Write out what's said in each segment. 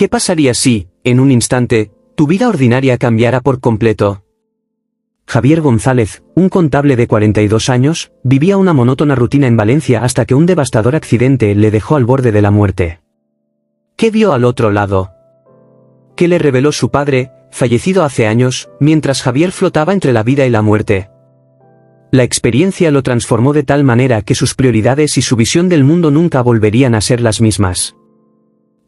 ¿Qué pasaría si, en un instante, tu vida ordinaria cambiara por completo? Javier González, un contable de 42 años, vivía una monótona rutina en Valencia hasta que un devastador accidente le dejó al borde de la muerte. ¿Qué vio al otro lado? ¿Qué le reveló su padre, fallecido hace años, mientras Javier flotaba entre la vida y la muerte? La experiencia lo transformó de tal manera que sus prioridades y su visión del mundo nunca volverían a ser las mismas.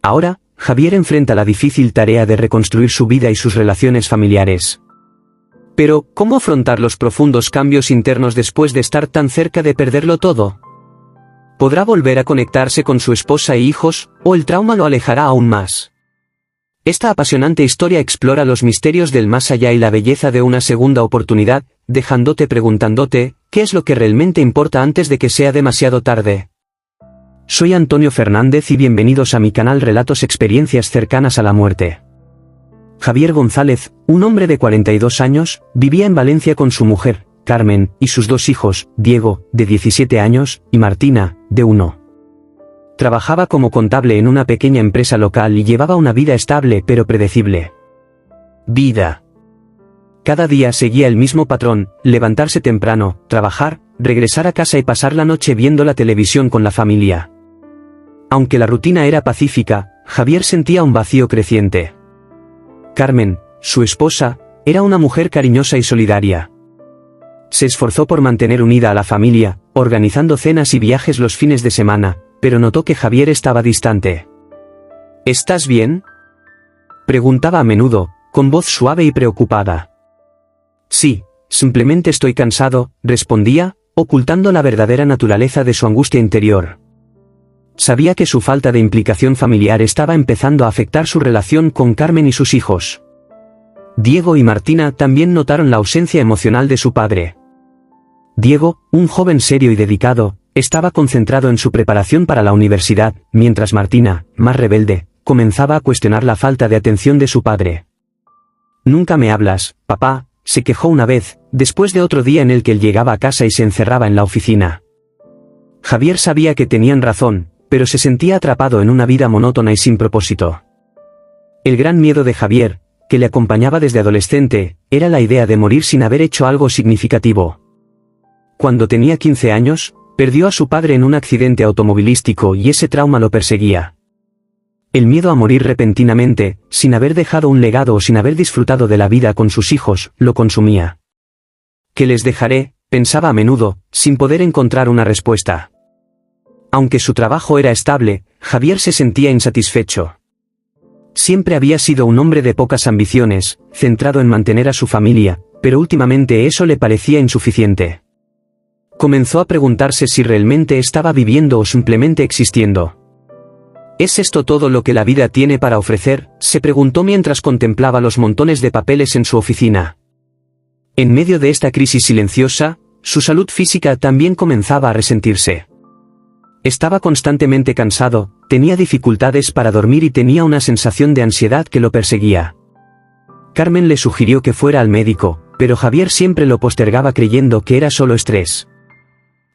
Ahora, Javier enfrenta la difícil tarea de reconstruir su vida y sus relaciones familiares. Pero, ¿cómo afrontar los profundos cambios internos después de estar tan cerca de perderlo todo? ¿Podrá volver a conectarse con su esposa e hijos, o el trauma lo alejará aún más? Esta apasionante historia explora los misterios del más allá y la belleza de una segunda oportunidad, dejándote preguntándote, ¿qué es lo que realmente importa antes de que sea demasiado tarde? Soy Antonio Fernández y bienvenidos a mi canal Relatos Experiencias cercanas a la muerte. Javier González, un hombre de 42 años, vivía en Valencia con su mujer, Carmen, y sus dos hijos, Diego, de 17 años, y Martina, de 1. Trabajaba como contable en una pequeña empresa local y llevaba una vida estable pero predecible. Vida. Cada día seguía el mismo patrón: levantarse temprano, trabajar, regresar a casa y pasar la noche viendo la televisión con la familia. Aunque la rutina era pacífica, Javier sentía un vacío creciente. Carmen, su esposa, era una mujer cariñosa y solidaria. Se esforzó por mantener unida a la familia, organizando cenas y viajes los fines de semana, pero notó que Javier estaba distante. ¿Estás bien?, preguntaba a menudo, con voz suave y preocupada. Sí, simplemente estoy cansado, respondía, ocultando la verdadera naturaleza de su angustia interior. Sabía que su falta de implicación familiar estaba empezando a afectar su relación con Carmen y sus hijos. Diego y Martina también notaron la ausencia emocional de su padre. Diego, un joven serio y dedicado, estaba concentrado en su preparación para la universidad, mientras Martina, más rebelde, comenzaba a cuestionar la falta de atención de su padre. «Nunca me hablas, papá», se quejó una vez, después de otro día en el que él llegaba a casa y se encerraba en la oficina. Javier sabía que tenían razón, pero se sentía atrapado en una vida monótona y sin propósito. El gran miedo de Javier, que le acompañaba desde adolescente, era la idea de morir sin haber hecho algo significativo. Cuando tenía 15 años, perdió a su padre en un accidente automovilístico y ese trauma lo perseguía. El miedo a morir repentinamente, sin haber dejado un legado o sin haber disfrutado de la vida con sus hijos, lo consumía. «¿Qué les dejaré?», pensaba a menudo, sin poder encontrar una respuesta. Aunque su trabajo era estable, Javier se sentía insatisfecho. Siempre había sido un hombre de pocas ambiciones, centrado en mantener a su familia, pero últimamente eso le parecía insuficiente. Comenzó a preguntarse si realmente estaba viviendo o simplemente existiendo. ¿Es esto todo lo que la vida tiene para ofrecer?, se preguntó mientras contemplaba los montones de papeles en su oficina. En medio de esta crisis silenciosa, su salud física también comenzaba a resentirse. Estaba constantemente cansado, tenía dificultades para dormir y tenía una sensación de ansiedad que lo perseguía. Carmen le sugirió que fuera al médico, pero Javier siempre lo postergaba creyendo que era solo estrés.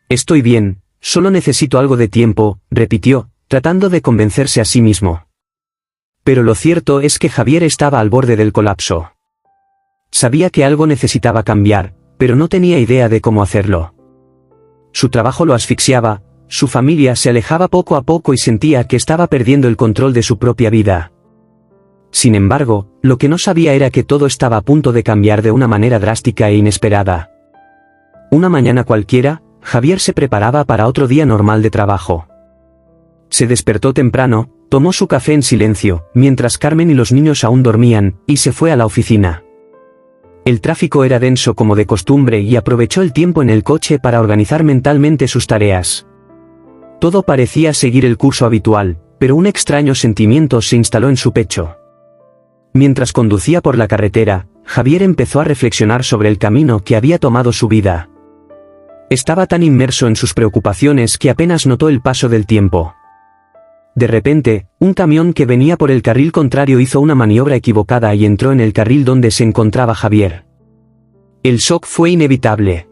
«Estoy bien, solo necesito algo de tiempo», repitió, tratando de convencerse a sí mismo. Pero lo cierto es que Javier estaba al borde del colapso. Sabía que algo necesitaba cambiar, pero no tenía idea de cómo hacerlo. Su trabajo lo asfixiaba, su familia se alejaba poco a poco y sentía que estaba perdiendo el control de su propia vida. Sin embargo, lo que no sabía era que todo estaba a punto de cambiar de una manera drástica e inesperada. Una mañana cualquiera, Javier se preparaba para otro día normal de trabajo. Se despertó temprano, tomó su café en silencio, mientras Carmen y los niños aún dormían, y se fue a la oficina. El tráfico era denso como de costumbre y aprovechó el tiempo en el coche para organizar mentalmente sus tareas. Todo parecía seguir el curso habitual, pero un extraño sentimiento se instaló en su pecho. Mientras conducía por la carretera, Javier empezó a reflexionar sobre el camino que había tomado su vida. Estaba tan inmerso en sus preocupaciones que apenas notó el paso del tiempo. De repente, un camión que venía por el carril contrario hizo una maniobra equivocada y entró en el carril donde se encontraba Javier. El shock fue inevitable.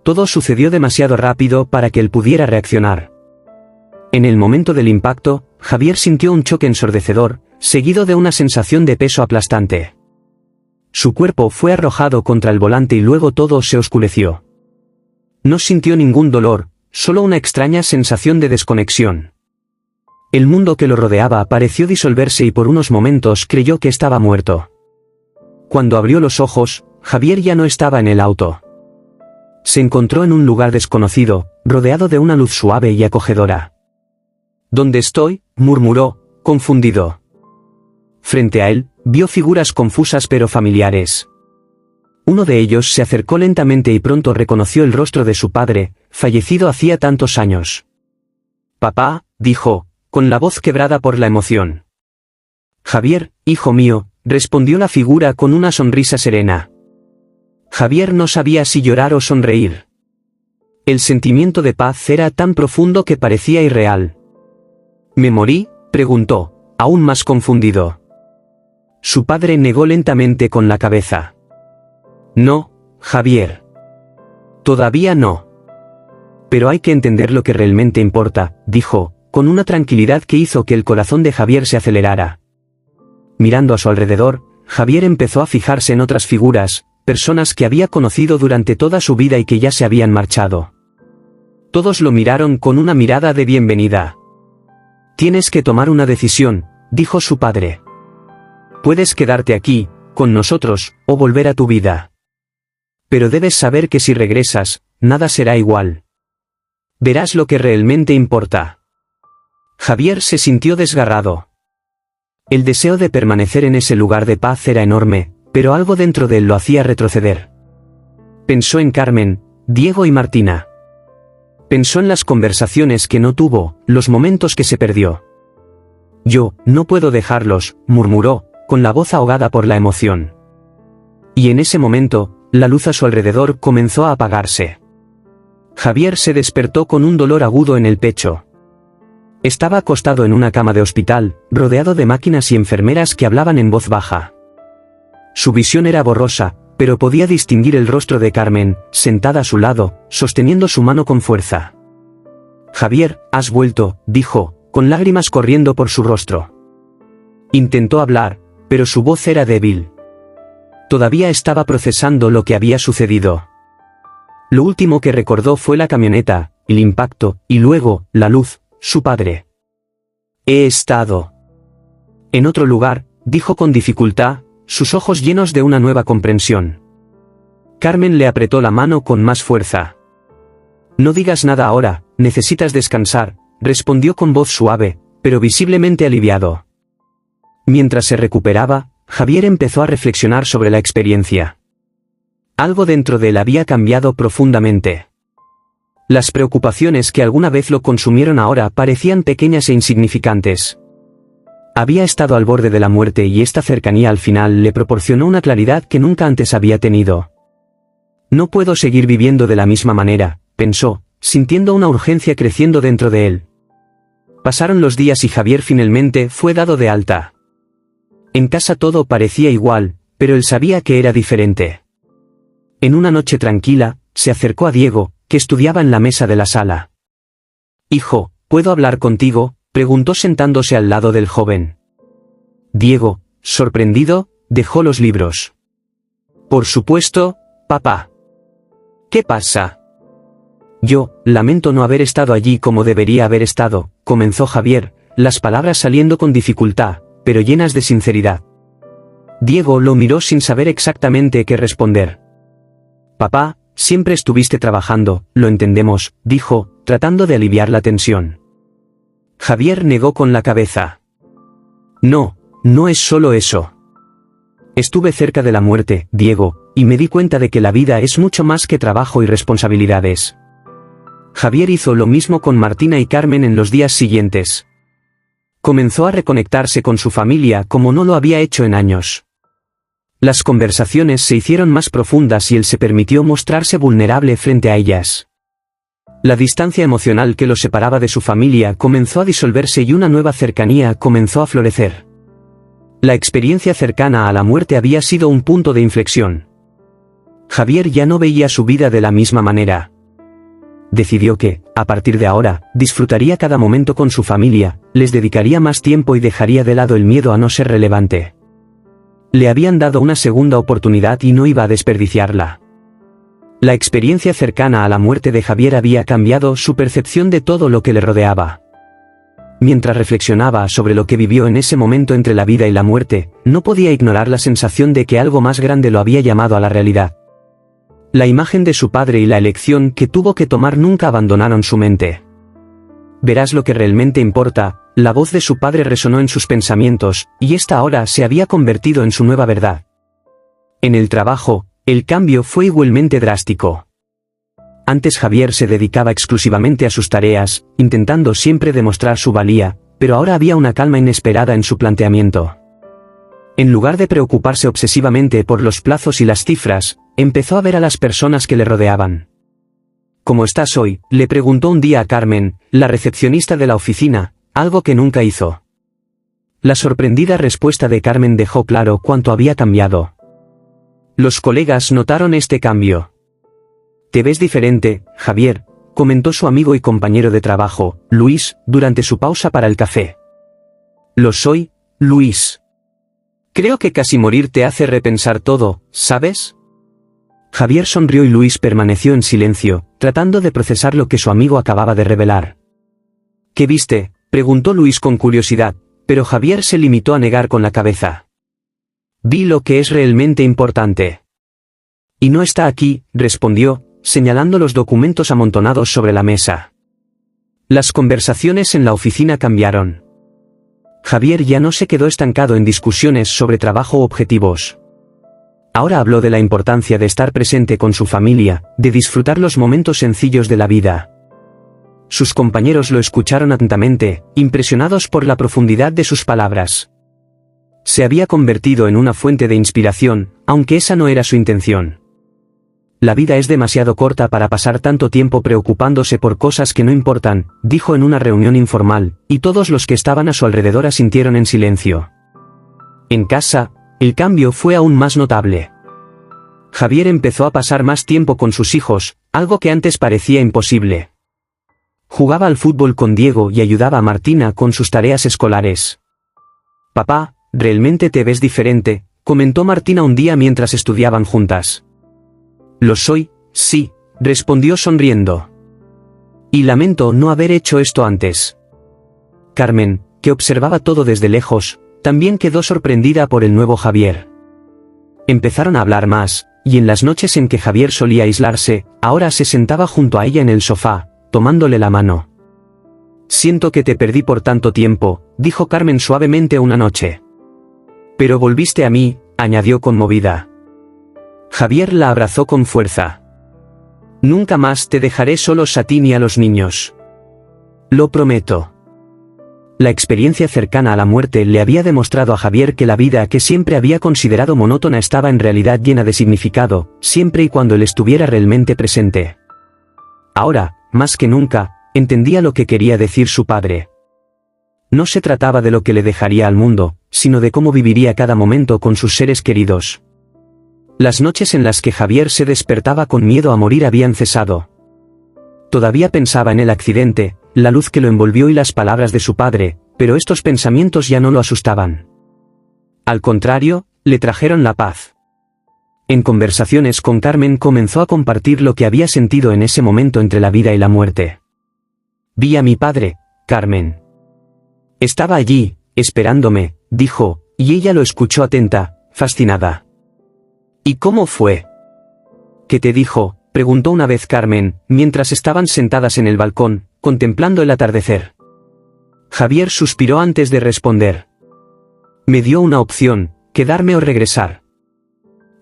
Todo sucedió demasiado rápido para que él pudiera reaccionar. En el momento del impacto, Javier sintió un choque ensordecedor, seguido de una sensación de peso aplastante. Su cuerpo fue arrojado contra el volante y luego todo se oscureció. No sintió ningún dolor, solo una extraña sensación de desconexión. El mundo que lo rodeaba pareció disolverse y por unos momentos creyó que estaba muerto. Cuando abrió los ojos, Javier ya no estaba en el auto. Se encontró en un lugar desconocido, rodeado de una luz suave y acogedora. ¿Dónde estoy?, murmuró, confundido. Frente a él, vio figuras confusas pero familiares. Uno de ellos se acercó lentamente y pronto reconoció el rostro de su padre, fallecido hacía tantos años. «Papá», dijo, con la voz quebrada por la emoción. «Javier, hijo mío», respondió la figura con una sonrisa serena. Javier no sabía si llorar o sonreír. El sentimiento de paz era tan profundo que parecía irreal. «¿Me morí?», preguntó, aún más confundido. Su padre negó lentamente con la cabeza. «No, Javier. Todavía no. Pero hay que entender lo que realmente importa», dijo, con una tranquilidad que hizo que el corazón de Javier se acelerara. Mirando a su alrededor, Javier empezó a fijarse en otras figuras, personas que había conocido durante toda su vida y que ya se habían marchado. Todos lo miraron con una mirada de bienvenida. «Tienes que tomar una decisión», dijo su padre. «Puedes quedarte aquí, con nosotros, o volver a tu vida. Pero debes saber que si regresas, nada será igual. Verás lo que realmente importa». Javier se sintió desgarrado. El deseo de permanecer en ese lugar de paz era enorme, pero algo dentro de él lo hacía retroceder. Pensó en Carmen, Diego y Martina. Pensó en las conversaciones que no tuvo, los momentos que se perdió. «Yo, no puedo dejarlos», murmuró, con la voz ahogada por la emoción. Y en ese momento, la luz a su alrededor comenzó a apagarse. Javier se despertó con un dolor agudo en el pecho. Estaba acostado en una cama de hospital, rodeado de máquinas y enfermeras que hablaban en voz baja. Su visión era borrosa, pero podía distinguir el rostro de Carmen, sentada a su lado, sosteniendo su mano con fuerza. «Javier, has vuelto», dijo, con lágrimas corriendo por su rostro. Intentó hablar, pero su voz era débil. Todavía estaba procesando lo que había sucedido. Lo último que recordó fue la camioneta, el impacto, y luego, la luz, su padre. «He estado en otro lugar», dijo con dificultad, sus ojos llenos de una nueva comprensión. Carmen le apretó la mano con más fuerza. «No digas nada ahora, necesitas descansar», respondió con voz suave, pero visiblemente aliviado. Mientras se recuperaba, Javier empezó a reflexionar sobre la experiencia. Algo dentro de él había cambiado profundamente. Las preocupaciones que alguna vez lo consumieron ahora parecían pequeñas e insignificantes. Había estado al borde de la muerte y esta cercanía al final le proporcionó una claridad que nunca antes había tenido. «No puedo seguir viviendo de la misma manera», pensó, sintiendo una urgencia creciendo dentro de él. Pasaron los días y Javier finalmente fue dado de alta. En casa todo parecía igual, pero él sabía que era diferente. En una noche tranquila, se acercó a Diego, que estudiaba en la mesa de la sala. «Hijo, ¿puedo hablar contigo?», preguntó sentándose al lado del joven. Diego, sorprendido, dejó los libros. «Por supuesto, papá». «¿Qué pasa?». «Yo, lamento no haber estado allí como debería haber estado», comenzó Javier, las palabras saliendo con dificultad, pero llenas de sinceridad. Diego lo miró sin saber exactamente qué responder. «Papá, siempre estuviste trabajando, lo entendemos», dijo, tratando de aliviar la tensión. Javier negó con la cabeza. «No, no es solo eso. Estuve cerca de la muerte, Diego, y me di cuenta de que la vida es mucho más que trabajo y responsabilidades». Javier hizo lo mismo con Martina y Carmen en los días siguientes. Comenzó a reconectarse con su familia como no lo había hecho en años. Las conversaciones se hicieron más profundas y él se permitió mostrarse vulnerable frente a ellas. La distancia emocional que lo separaba de su familia comenzó a disolverse y una nueva cercanía comenzó a florecer. La experiencia cercana a la muerte había sido un punto de inflexión. Javier ya no veía su vida de la misma manera. decidió que, a partir de ahora, disfrutaría cada momento con su familia, les dedicaría más tiempo y dejaría de lado el miedo a no ser relevante. Le habían dado una segunda oportunidad y no iba a desperdiciarla. La experiencia cercana a la muerte de Javier había cambiado su percepción de todo lo que le rodeaba. Mientras reflexionaba sobre lo que vivió en ese momento entre la vida y la muerte, no podía ignorar la sensación de que algo más grande lo había llamado a la realidad. La imagen de su padre y la elección que tuvo que tomar nunca abandonaron su mente. Verás lo que realmente importa, la voz de su padre resonó en sus pensamientos, y esta ahora se había convertido en su nueva verdad. En el trabajo, el cambio fue igualmente drástico. Antes Javier se dedicaba exclusivamente a sus tareas, intentando siempre demostrar su valía, pero ahora había una calma inesperada en su planteamiento. En lugar de preocuparse obsesivamente por los plazos y las cifras, empezó a ver a las personas que le rodeaban. ¿Cómo estás hoy?, le preguntó un día a Carmen, la recepcionista de la oficina, algo que nunca hizo. La sorprendida respuesta de Carmen dejó claro cuánto había cambiado. Los colegas notaron este cambio. «Te ves diferente, Javier», comentó su amigo y compañero de trabajo, Luis, durante su pausa para el café. «Lo soy, Luis. Creo que casi morir te hace repensar todo, ¿sabes?». Javier sonrió y Luis permaneció en silencio, tratando de procesar lo que su amigo acababa de revelar. «¿Qué viste?», preguntó Luis con curiosidad, pero Javier se limitó a negar con la cabeza. «Vi lo que es realmente importante». «Y no está aquí», respondió, señalando los documentos amontonados sobre la mesa. Las conversaciones en la oficina cambiaron. Javier ya no se quedó estancado en discusiones sobre trabajo o objetivos. Ahora habló de la importancia de estar presente con su familia, de disfrutar los momentos sencillos de la vida. Sus compañeros lo escucharon atentamente, impresionados por la profundidad de sus palabras. Se había convertido en una fuente de inspiración, aunque esa no era su intención. «La vida es demasiado corta para pasar tanto tiempo preocupándose por cosas que no importan», dijo en una reunión informal, y todos los que estaban a su alrededor asintieron en silencio. En casa, el cambio fue aún más notable. Javier empezó a pasar más tiempo con sus hijos, algo que antes parecía imposible. Jugaba al fútbol con Diego y ayudaba a Martina con sus tareas escolares. «Papá, realmente te ves diferente», comentó Martina un día mientras estudiaban juntas. «Lo soy, sí», respondió sonriendo. «Y lamento no haber hecho esto antes». Carmen, que observaba todo desde lejos, también quedó sorprendida por el nuevo Javier. Empezaron a hablar más, y en las noches en que Javier solía aislarse, ahora se sentaba junto a ella en el sofá, tomándole la mano. «Siento que te perdí por tanto tiempo», dijo Carmen suavemente una noche. «Pero volviste a mí», añadió conmovida. Javier la abrazó con fuerza. «Nunca más te dejaré solos a ti ni a los niños. Lo prometo». La experiencia cercana a la muerte le había demostrado a Javier que la vida que siempre había considerado monótona estaba en realidad llena de significado, siempre y cuando él estuviera realmente presente. Ahora, más que nunca, entendía lo que quería decir su padre. No se trataba de lo que le dejaría al mundo, sino de cómo viviría cada momento con sus seres queridos. Las noches en las que Javier se despertaba con miedo a morir habían cesado. Todavía pensaba en el accidente, la luz que lo envolvió y las palabras de su padre, pero estos pensamientos ya no lo asustaban. Al contrario, le trajeron la paz. En conversaciones con Carmen comenzó a compartir lo que había sentido en ese momento entre la vida y la muerte. «Vi a mi padre, Carmen. Estaba allí, esperándome», dijo, y ella lo escuchó atenta, fascinada. «¿Y cómo fue?». «¿Qué te dijo?», preguntó una vez Carmen, mientras estaban sentadas en el balcón, contemplando el atardecer. Javier suspiró antes de responder. «Me dio una opción, quedarme o regresar.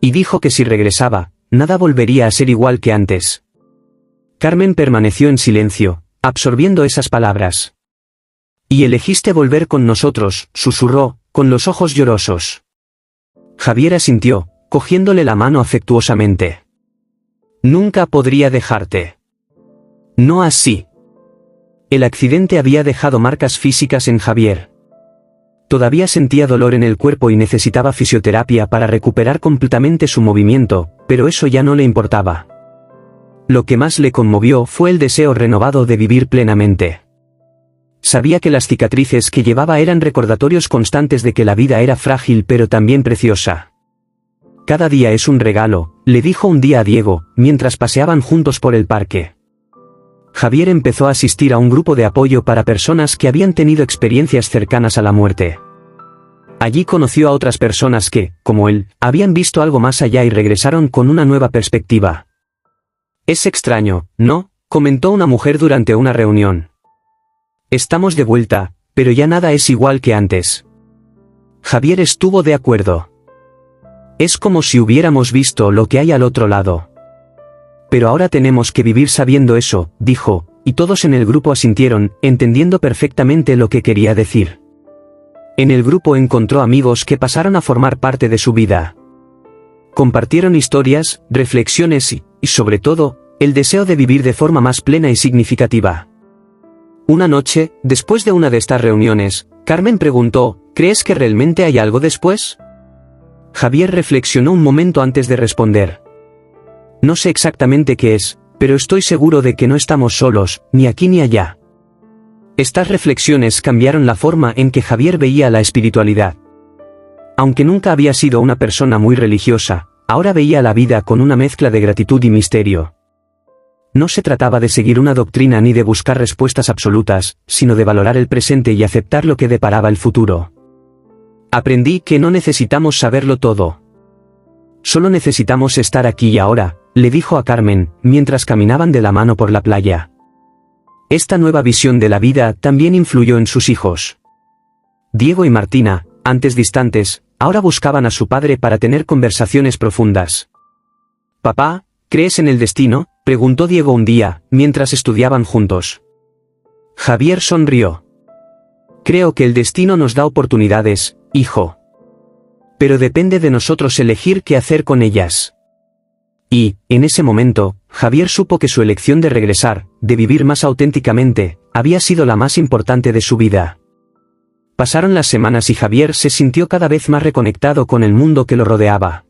Y dijo que si regresaba, nada volvería a ser igual que antes». Carmen permaneció en silencio, absorbiendo esas palabras. «Y elegiste volver con nosotros», susurró, con los ojos llorosos. Javier asintió, cogiéndole la mano afectuosamente. «Nunca podría dejarte». «No así». El accidente había dejado marcas físicas en Javier. Todavía sentía dolor en el cuerpo y necesitaba fisioterapia para recuperar completamente su movimiento, pero eso ya no le importaba. Lo que más le conmovió fue el deseo renovado de vivir plenamente. Sabía que las cicatrices que llevaba eran recordatorios constantes de que la vida era frágil pero también preciosa. Cada día es un regalo, le dijo un día a Diego, mientras paseaban juntos por el parque. Javier empezó a asistir a un grupo de apoyo para personas que habían tenido experiencias cercanas a la muerte. Allí conoció a otras personas que, como él, habían visto algo más allá y regresaron con una nueva perspectiva. «Es extraño, ¿no?», comentó una mujer durante una reunión. «Estamos de vuelta, pero ya nada es igual que antes». Javier estuvo de acuerdo. «Es como si hubiéramos visto lo que hay al otro lado». «Pero ahora tenemos que vivir sabiendo eso», dijo, y todos en el grupo asintieron, entendiendo perfectamente lo que quería decir. En el grupo encontró amigos que pasaron a formar parte de su vida. Compartieron historias, reflexiones y, sobre todo, el deseo de vivir de forma más plena y significativa. Una noche, después de una de estas reuniones, Carmen preguntó, «¿Crees que realmente hay algo después?». Javier reflexionó un momento antes de responder. «No sé exactamente qué es, pero estoy seguro de que no estamos solos, ni aquí ni allá». Estas reflexiones cambiaron la forma en que Javier veía la espiritualidad. Aunque nunca había sido una persona muy religiosa, ahora veía la vida con una mezcla de gratitud y misterio. No se trataba de seguir una doctrina ni de buscar respuestas absolutas, sino de valorar el presente y aceptar lo que deparaba el futuro. «Aprendí que no necesitamos saberlo todo. Solo necesitamos estar aquí y ahora», le dijo a Carmen, mientras caminaban de la mano por la playa. Esta nueva visión de la vida también influyó en sus hijos. Diego y Martina, antes distantes, ahora buscaban a su padre para tener conversaciones profundas. «Papá, ¿crees en el destino?», preguntó Diego un día, mientras estudiaban juntos. Javier sonrió. «Creo que el destino nos da oportunidades, hijo. Pero depende de nosotros elegir qué hacer con ellas». Y, en ese momento, Javier supo que su elección de regresar, de vivir más auténticamente, había sido la más importante de su vida. Pasaron las semanas y Javier se sintió cada vez más reconectado con el mundo que lo rodeaba.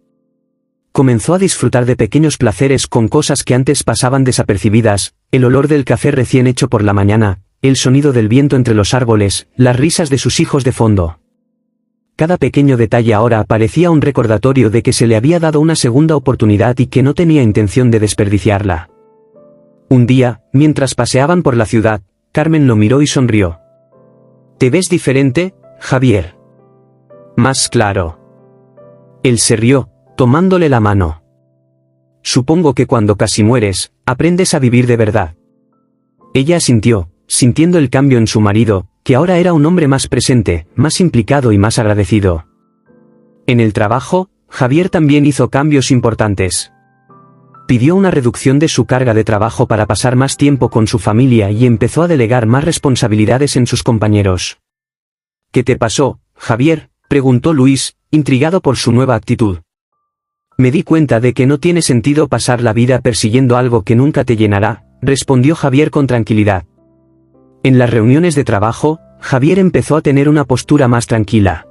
Comenzó a disfrutar de pequeños placeres con cosas que antes pasaban desapercibidas, el olor del café recién hecho por la mañana, el sonido del viento entre los árboles, las risas de sus hijos de fondo. Cada pequeño detalle ahora parecía un recordatorio de que se le había dado una segunda oportunidad y que no tenía intención de desperdiciarla. Un día, mientras paseaban por la ciudad, Carmen lo miró y sonrió. «¿Te ves diferente, Javier?». «Más claro». Él se rió, tomándole la mano. «Supongo que cuando casi mueres, aprendes a vivir de verdad». Ella asintió, sintiendo el cambio en su marido, que ahora era un hombre más presente, más implicado y más agradecido. En el trabajo, Javier también hizo cambios importantes. Pidió una reducción de su carga de trabajo para pasar más tiempo con su familia y empezó a delegar más responsabilidades en sus compañeros. «¿Qué te pasó, Javier?», preguntó Luis, intrigado por su nueva actitud. «Me di cuenta de que no tiene sentido pasar la vida persiguiendo algo que nunca te llenará», respondió Javier con tranquilidad. En las reuniones de trabajo, Javier empezó a tener una postura más tranquila.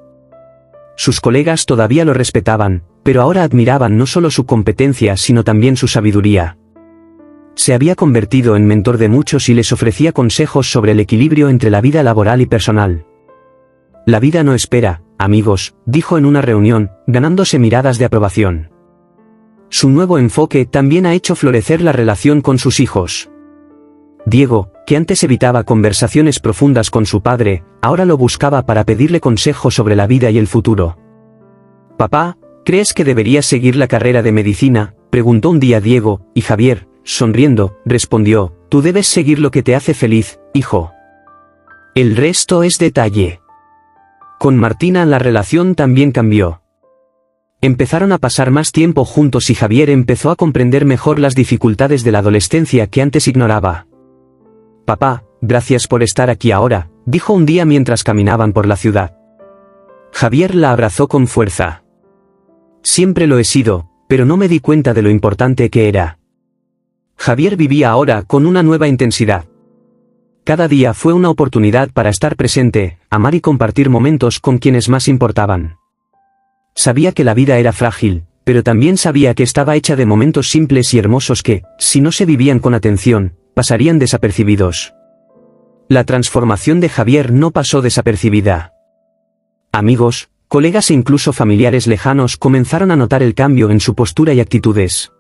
Sus colegas todavía lo respetaban, pero ahora admiraban no solo su competencia sino también su sabiduría. Se había convertido en mentor de muchos y les ofrecía consejos sobre el equilibrio entre la vida laboral y personal. «La vida no espera, amigos», dijo en una reunión, ganándose miradas de aprobación. Su nuevo enfoque también ha hecho florecer la relación con sus hijos. Diego, que antes evitaba conversaciones profundas con su padre, ahora lo buscaba para pedirle consejo sobre la vida y el futuro. «Papá, ¿crees que deberías seguir la carrera de medicina?», preguntó un día Diego, y Javier, sonriendo, respondió, «Tú debes seguir lo que te hace feliz, hijo. El resto es detalle». Con Martina la relación también cambió. Empezaron a pasar más tiempo juntos y Javier empezó a comprender mejor las dificultades de la adolescencia que antes ignoraba. «Papá, gracias por estar aquí ahora», dijo un día mientras caminaban por la ciudad. Javier la abrazó con fuerza. «Siempre lo he sido, pero no me di cuenta de lo importante que era». Javier vivía ahora con una nueva intensidad. Cada día fue una oportunidad para estar presente, amar y compartir momentos con quienes más importaban. Sabía que la vida era frágil, pero también sabía que estaba hecha de momentos simples y hermosos que, si no se vivían con atención, pasarían desapercibidos. La transformación de Javier no pasó desapercibida. Amigos, colegas e incluso familiares lejanos comenzaron a notar el cambio en su postura y actitudes.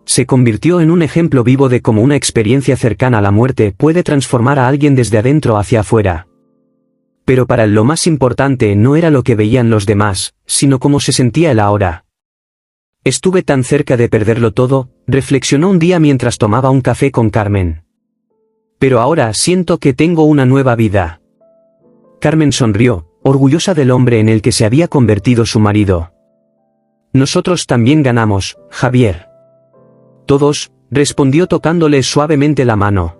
Se convirtió en un ejemplo vivo de cómo una experiencia cercana a la muerte puede transformar a alguien desde adentro hacia afuera. Pero para él lo más importante no era lo que veían los demás, sino cómo se sentía él ahora. Estuve tan cerca de perderlo todo, reflexionó un día mientras tomaba un café con Carmen. Pero ahora siento que tengo una nueva vida. Carmen sonrió, orgullosa del hombre en el que se había convertido su marido. Nosotros también ganamos, Javier. Todos, respondió tocándole suavemente la mano.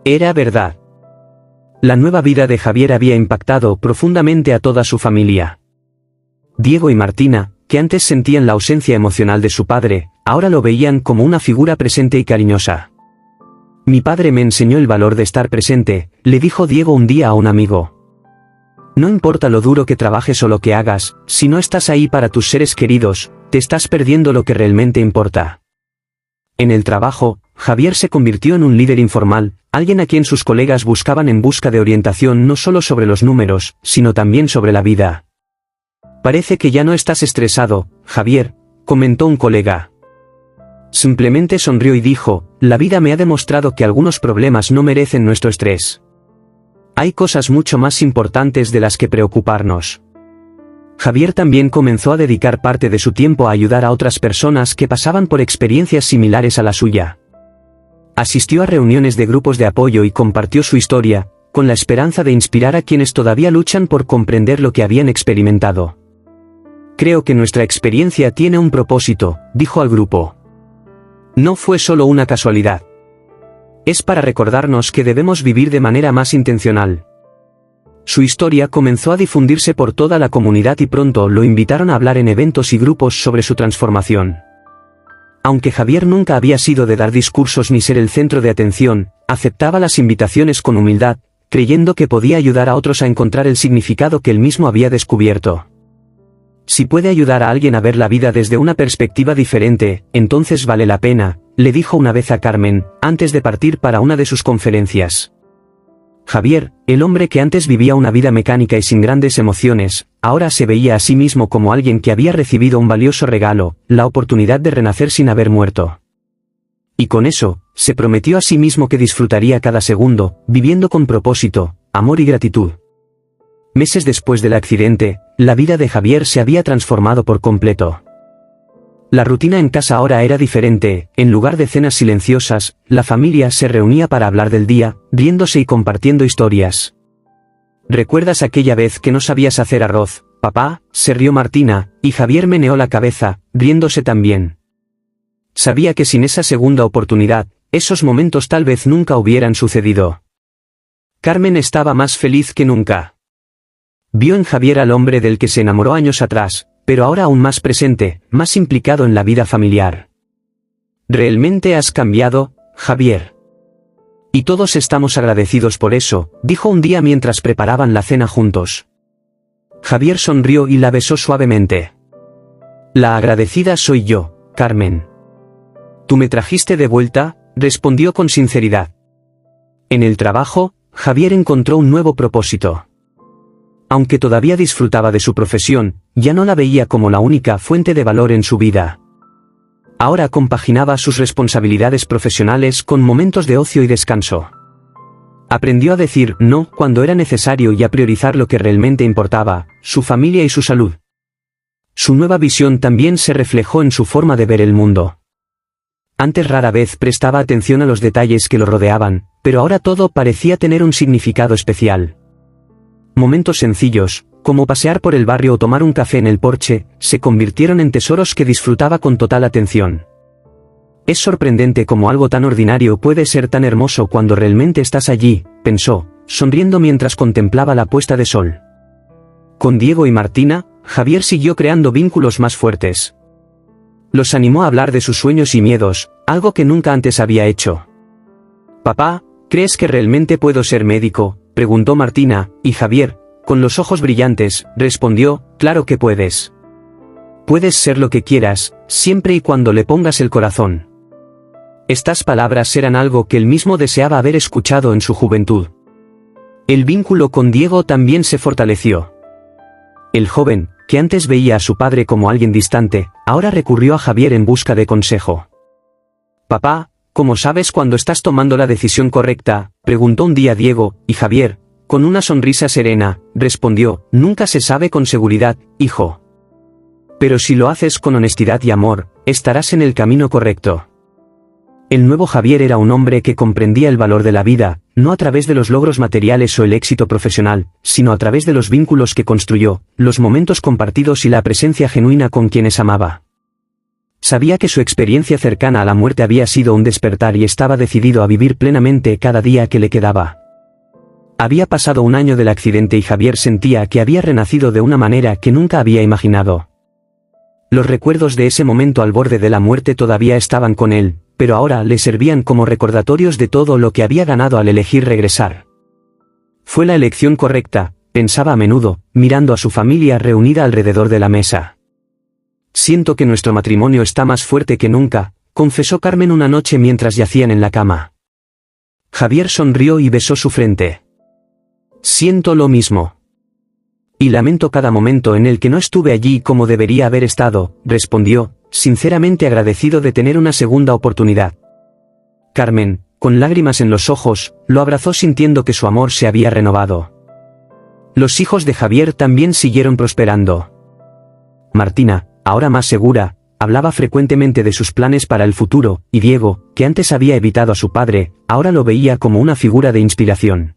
Era verdad. La nueva vida de Javier había impactado profundamente a toda su familia. Diego y Martina, que antes sentían la ausencia emocional de su padre, ahora lo veían como una figura presente y cariñosa. Mi padre me enseñó el valor de estar presente, le dijo Diego un día a un amigo. No importa lo duro que trabajes o lo que hagas, si no estás ahí para tus seres queridos, te estás perdiendo lo que realmente importa. En el trabajo, Javier se convirtió en un líder informal, alguien a quien sus colegas buscaban en busca de orientación no solo sobre los números, sino también sobre la vida. Parece que ya no estás estresado, Javier, comentó un colega. Simplemente sonrió y dijo, la vida me ha demostrado que algunos problemas no merecen nuestro estrés. Hay cosas mucho más importantes de las que preocuparnos. Javier también comenzó a dedicar parte de su tiempo a ayudar a otras personas que pasaban por experiencias similares a la suya. Asistió a reuniones de grupos de apoyo y compartió su historia, con la esperanza de inspirar a quienes todavía luchan por comprender lo que habían experimentado. Creo que nuestra experiencia tiene un propósito, dijo al grupo. No fue solo una casualidad. Es para recordarnos que debemos vivir de manera más intencional. Su historia comenzó a difundirse por toda la comunidad y pronto lo invitaron a hablar en eventos y grupos sobre su transformación. Aunque Javier nunca había sido de dar discursos ni ser el centro de atención, aceptaba las invitaciones con humildad, creyendo que podía ayudar a otros a encontrar el significado que él mismo había descubierto. Si puede ayudar a alguien a ver la vida desde una perspectiva diferente, entonces vale la pena, le dijo una vez a Carmen, antes de partir para una de sus conferencias. Javier, el hombre que antes vivía una vida mecánica y sin grandes emociones, ahora se veía a sí mismo como alguien que había recibido un valioso regalo, la oportunidad de renacer sin haber muerto. Y con eso, se prometió a sí mismo que disfrutaría cada segundo, viviendo con propósito, amor y gratitud. Meses después del accidente, la vida de Javier se había transformado por completo. La rutina en casa ahora era diferente, en lugar de cenas silenciosas, la familia se reunía para hablar del día, riéndose y compartiendo historias. ¿Recuerdas aquella vez que no sabías hacer arroz, papá?, se rió Martina, y Javier meneó la cabeza, riéndose también. Sabía que sin esa segunda oportunidad, esos momentos tal vez nunca hubieran sucedido. Carmen estaba más feliz que nunca. Vio en Javier al hombre del que se enamoró años atrás, pero ahora aún más presente, más implicado en la vida familiar. Realmente has cambiado, Javier. Y todos estamos agradecidos por eso, dijo un día mientras preparaban la cena juntos. Javier sonrió y la besó suavemente. La agradecida soy yo, Carmen. Tú me trajiste de vuelta, respondió con sinceridad. En el trabajo, Javier encontró un nuevo propósito. Aunque todavía disfrutaba de su profesión, ya no la veía como la única fuente de valor en su vida. Ahora compaginaba sus responsabilidades profesionales con momentos de ocio y descanso. Aprendió a decir no cuando era necesario y a priorizar lo que realmente importaba, su familia y su salud. Su nueva visión también se reflejó en su forma de ver el mundo. Antes rara vez prestaba atención a los detalles que lo rodeaban, pero ahora todo parecía tener un significado especial. Momentos sencillos, como pasear por el barrio o tomar un café en el porche, se convirtieron en tesoros que disfrutaba con total atención. Es sorprendente cómo algo tan ordinario puede ser tan hermoso cuando realmente estás allí, pensó, sonriendo mientras contemplaba la puesta de sol. Con Diego y Martina, Javier siguió creando vínculos más fuertes. Los animó a hablar de sus sueños y miedos, algo que nunca antes había hecho. Papá, ¿crees que realmente puedo ser médico?, preguntó Martina, y Javier, con los ojos brillantes, respondió, claro que puedes. Puedes ser lo que quieras, siempre y cuando le pongas el corazón. Estas palabras eran algo que él mismo deseaba haber escuchado en su juventud. El vínculo con Diego también se fortaleció. El joven, que antes veía a su padre como alguien distante, ahora recurrió a Javier en busca de consejo. «Papá, ¿cómo sabes cuando estás tomando la decisión correcta?», preguntó un día Diego, y Javier, con una sonrisa serena, respondió: «Nunca se sabe con seguridad, hijo. Pero si lo haces con honestidad y amor, estarás en el camino correcto». El nuevo Javier era un hombre que comprendía el valor de la vida, no a través de los logros materiales o el éxito profesional, sino a través de los vínculos que construyó, los momentos compartidos y la presencia genuina con quienes amaba. Sabía que su experiencia cercana a la muerte había sido un despertar y estaba decidido a vivir plenamente cada día que le quedaba. Había pasado un año del accidente y Javier sentía que había renacido de una manera que nunca había imaginado. Los recuerdos de ese momento al borde de la muerte todavía estaban con él, pero ahora le servían como recordatorios de todo lo que había ganado al elegir regresar. Fue la elección correcta, pensaba a menudo, mirando a su familia reunida alrededor de la mesa. «Siento que nuestro matrimonio está más fuerte que nunca», confesó Carmen una noche mientras yacían en la cama. Javier sonrió y besó su frente. «Siento lo mismo. Y lamento cada momento en el que no estuve allí como debería haber estado», respondió, sinceramente agradecido de tener una segunda oportunidad. Carmen, con lágrimas en los ojos, lo abrazó sintiendo que su amor se había renovado. Los hijos de Javier también siguieron prosperando. Martina, ahora más segura, hablaba frecuentemente de sus planes para el futuro, y Diego, que antes había evitado a su padre, ahora lo veía como una figura de inspiración.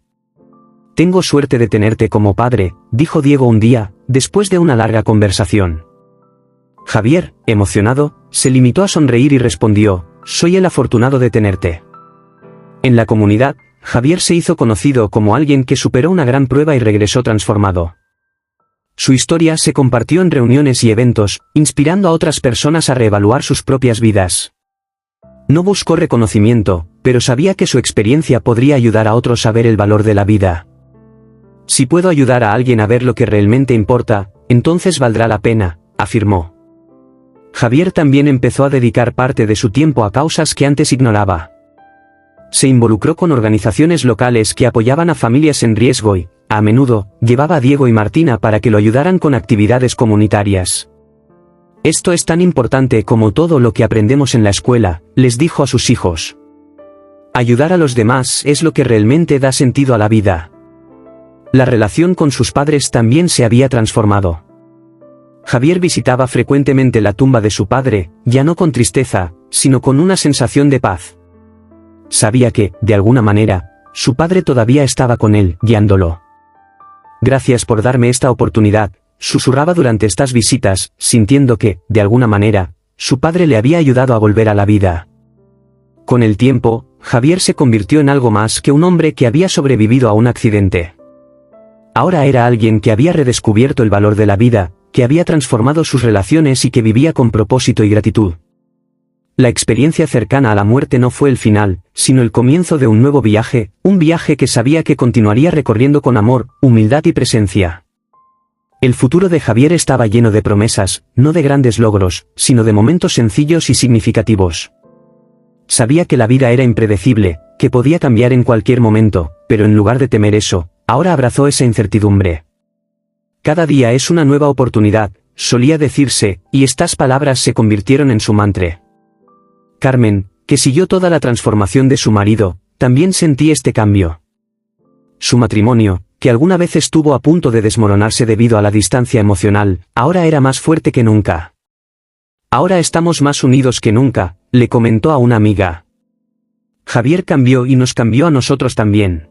«Tengo suerte de tenerte como padre», dijo Diego un día, después de una larga conversación. Javier, emocionado, se limitó a sonreír y respondió: «Soy el afortunado de tenerte». En la comunidad, Javier se hizo conocido como alguien que superó una gran prueba y regresó transformado. Su historia se compartió en reuniones y eventos, inspirando a otras personas a reevaluar sus propias vidas. No buscó reconocimiento, pero sabía que su experiencia podría ayudar a otros a ver el valor de la vida. «Si puedo ayudar a alguien a ver lo que realmente importa, entonces valdrá la pena», afirmó. Javier también empezó a dedicar parte de su tiempo a causas que antes ignoraba. Se involucró con organizaciones locales que apoyaban a familias en riesgo y, a menudo, llevaba a Diego y Martina para que lo ayudaran con actividades comunitarias. «Esto es tan importante como todo lo que aprendemos en la escuela», les dijo a sus hijos. «Ayudar a los demás es lo que realmente da sentido a la vida». La relación con sus padres también se había transformado. Javier visitaba frecuentemente la tumba de su padre, ya no con tristeza, sino con una sensación de paz. Sabía que, de alguna manera, su padre todavía estaba con él, guiándolo. «Gracias por darme esta oportunidad», susurraba durante estas visitas, sintiendo que, de alguna manera, su padre le había ayudado a volver a la vida. Con el tiempo, Javier se convirtió en algo más que un hombre que había sobrevivido a un accidente. Ahora era alguien que había redescubierto el valor de la vida, que había transformado sus relaciones y que vivía con propósito y gratitud. La experiencia cercana a la muerte no fue el final, sino el comienzo de un nuevo viaje, un viaje que sabía que continuaría recorriendo con amor, humildad y presencia. El futuro de Javier estaba lleno de promesas, no de grandes logros, sino de momentos sencillos y significativos. Sabía que la vida era impredecible, que podía cambiar en cualquier momento, pero en lugar de temer eso, ahora abrazó esa incertidumbre. «Cada día es una nueva oportunidad», solía decirse, y estas palabras se convirtieron en su mantra. Carmen, que siguió toda la transformación de su marido, también sentía este cambio. Su matrimonio, que alguna vez estuvo a punto de desmoronarse debido a la distancia emocional, ahora era más fuerte que nunca. «Ahora estamos más unidos que nunca», le comentó a una amiga. Javier cambió y nos cambió a nosotros también.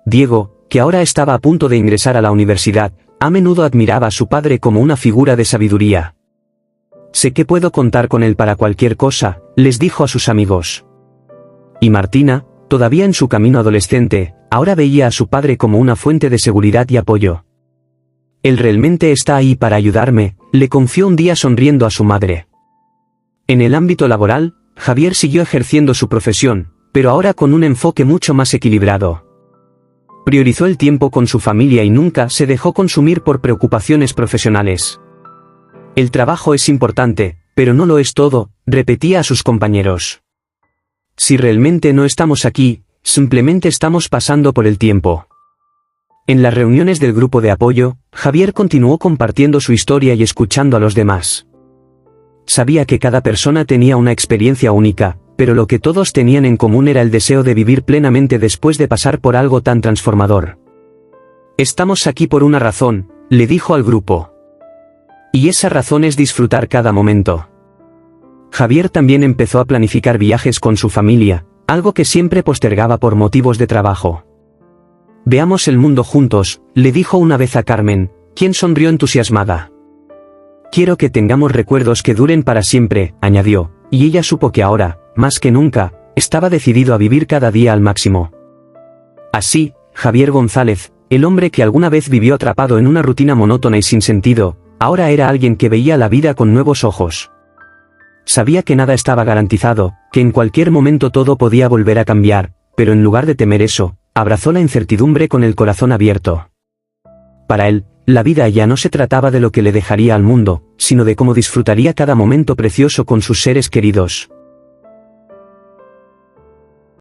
Diego, que ahora estaba a punto de ingresar a la universidad, a menudo admiraba a su padre como una figura de sabiduría. «Sé que puedo contar con él para cualquier cosa», les dijo a sus amigos. Y Martina, todavía en su camino adolescente, ahora veía a su padre como una fuente de seguridad y apoyo. «Él realmente está ahí para ayudarme», le confió un día sonriendo a su madre. En el ámbito laboral, Javier siguió ejerciendo su profesión, pero ahora con un enfoque mucho más equilibrado. Priorizó el tiempo con su familia y nunca se dejó consumir por preocupaciones profesionales. El trabajo es importante, pero no lo es todo, repetía a sus compañeros. Si realmente no estamos aquí, simplemente estamos pasando por el tiempo. En las reuniones del grupo de apoyo, Javier continuó compartiendo su historia y escuchando a los demás. Sabía que cada persona tenía una experiencia única, pero lo que todos tenían en común era el deseo de vivir plenamente después de pasar por algo tan transformador. Estamos aquí por una razón, le dijo al grupo. Y esa razón es disfrutar cada momento. Javier también empezó a planificar viajes con su familia, algo que siempre postergaba por motivos de trabajo. Veamos el mundo juntos, le dijo una vez a Carmen, quien sonrió entusiasmada. Quiero que tengamos recuerdos que duren para siempre, añadió, y ella supo que ahora, más que nunca, estaba decidido a vivir cada día al máximo. Así, Javier González, el hombre que alguna vez vivió atrapado en una rutina monótona y sin sentido, ahora era alguien que veía la vida con nuevos ojos. Sabía que nada estaba garantizado, que en cualquier momento todo podía volver a cambiar, pero en lugar de temer eso, abrazó la incertidumbre con el corazón abierto. Para él, la vida ya no se trataba de lo que le dejaría al mundo, sino de cómo disfrutaría cada momento precioso con sus seres queridos.